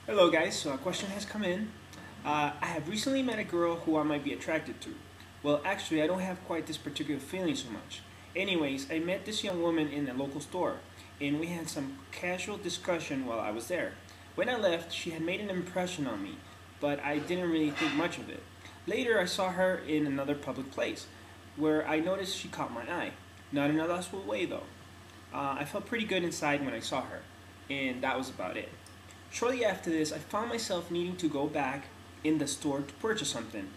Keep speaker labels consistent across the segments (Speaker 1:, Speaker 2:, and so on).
Speaker 1: Hello guys, so a question has come in. I have recently met a girl who I might be attracted to. Well, actually I don't have quite this particular feeling so much. Anyways, I met this young woman in a local store and we had some casual discussion while I was there. When I left, she had made an impression on me, but I didn't really think much of it. Later I saw her in another public place where I noticed she caught my eye. Not in a lustful way though. I felt pretty good inside when I saw her, and that was about it. Shortly after this, I found myself needing to go back in the store to purchase something,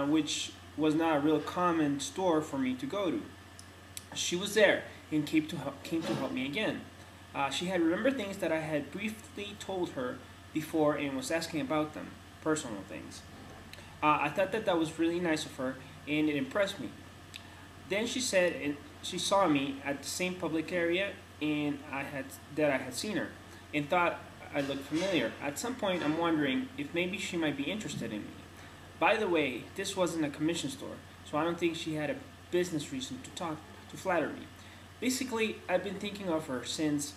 Speaker 1: which was not a real common store for me to go to. She was there and came to help me again. She had remembered things that I had briefly told her before and was asking about them, personal things. I thought that was really nice of her and it impressed me. Then she said she saw me at the same public area and I had seen her and thought I looked familiar. At some point, I'm wondering if maybe she might be interested in me. By the way, this wasn't a commission store, so I don't think she had a business reason to flatter me. Basically, I've been thinking of her since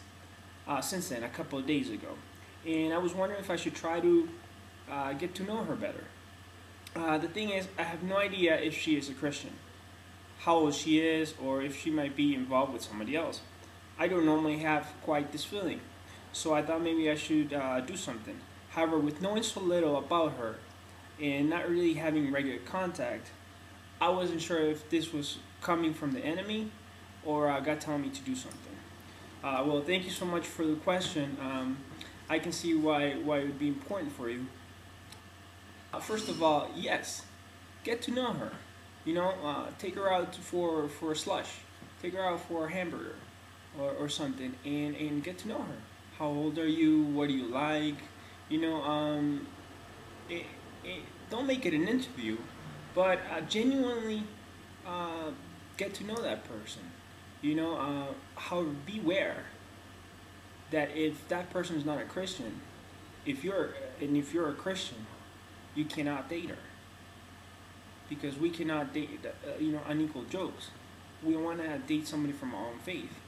Speaker 1: then, a couple of days ago, and I was wondering if I should try to get to know her better. The thing is, I have no idea if she is a Christian, how old she is, or if she might be involved with somebody else. I don't normally have quite this feeling. So I thought maybe I should do something. However, with knowing so little about her and not really having regular contact, I wasn't sure if this was coming from the enemy or God telling me to do something. Well, thank you so much for the question. I can see why it would be important for you. First of all, yes, get to know her. You know, take her out for a slush, take her out for a hamburger or something, and get to know her. How old are you? What do you like? You know, don't make it an interview, but genuinely get to know that person. You know, beware that if that person is not a Christian, if you're a Christian, you cannot date her, because we cannot date unequal jokes. We want to date somebody from our own faith,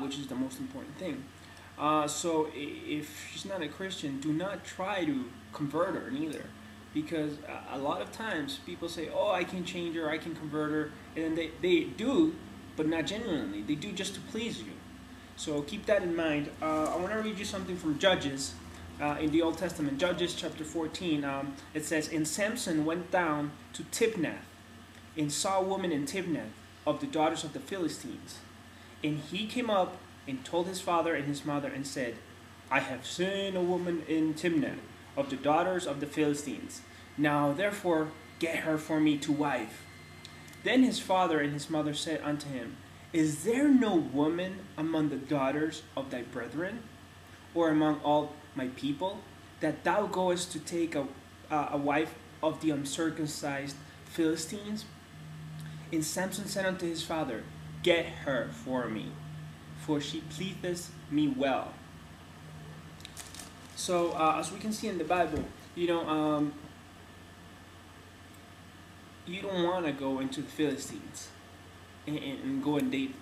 Speaker 1: which is the most important thing. So if she's not a Christian, do not try to convert her neither, because a lot of times people say, oh, I can change her, I can convert her, and then they do, but not genuinely. They do just to please you. So keep that in mind. I want to read you something from Judges in the Old Testament. Judges chapter 14, it says, And Samson went down to Timnath and saw a woman in Timnath of the daughters of the Philistines. And he came up and told his father and his mother and said, I have seen a woman in Timnath of the daughters of the Philistines. Now therefore get her for me to wife. Then his father and his mother said unto him, Is there no woman among the daughters of thy brethren, or among all my people, that thou goest to take a wife of the uncircumcised Philistines? And Samson said unto his father, Get her for me, for she pleaseth me well. So as we can see in the Bible, you know, you don't want to go into the Philistines and go and date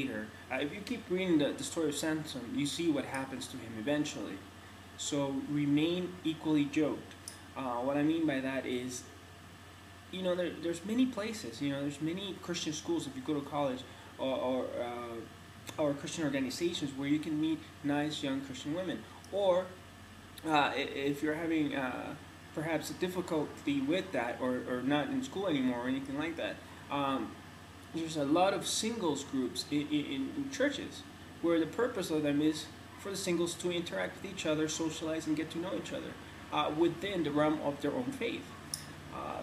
Speaker 1: her. If you keep reading the story of Samson, you see what happens to him eventually. So remain equally yoked. What I mean by that is, you know, there's many places, you know, there's many Christian schools if you go to college, or Christian organizations where you can meet nice young Christian women. Or if you're having perhaps a difficulty with that, or not in school anymore or anything like that, there's a lot of singles groups in churches where the purpose of them is for the singles to interact with each other, socialize, and get to know each other within the realm of their own faith.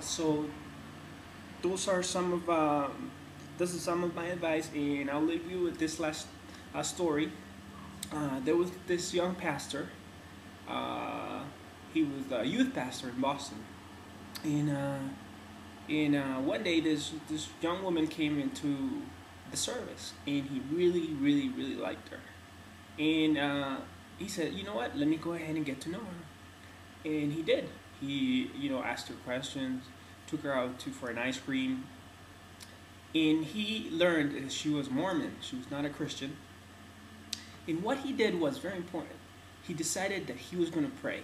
Speaker 1: So those are some of this is some of my advice, and I'll leave you with this last story. There was this young pastor. He was a youth pastor in Boston, and one day this young woman came into the service, and he really liked her, and he said, you know what? Let me go ahead and get to know her, and he did. He asked her questions, took her out for an ice cream. And he learned that she was Mormon. She was not a Christian. And what he did was very important. he decided that he was going to pray.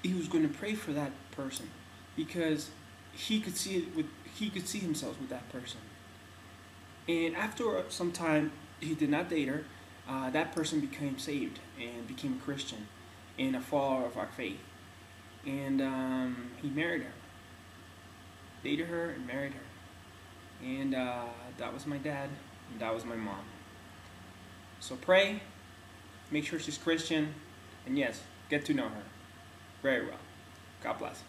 Speaker 1: He was going to pray for that person because he could see himself with that person. And after some time, he did not date her. That person became saved and became a Christian and a follower of our faith. And he married her, dated her, and married her. And that was my dad, and that was my mom. So pray, make sure she's Christian, and yes, get to know her very well. God bless.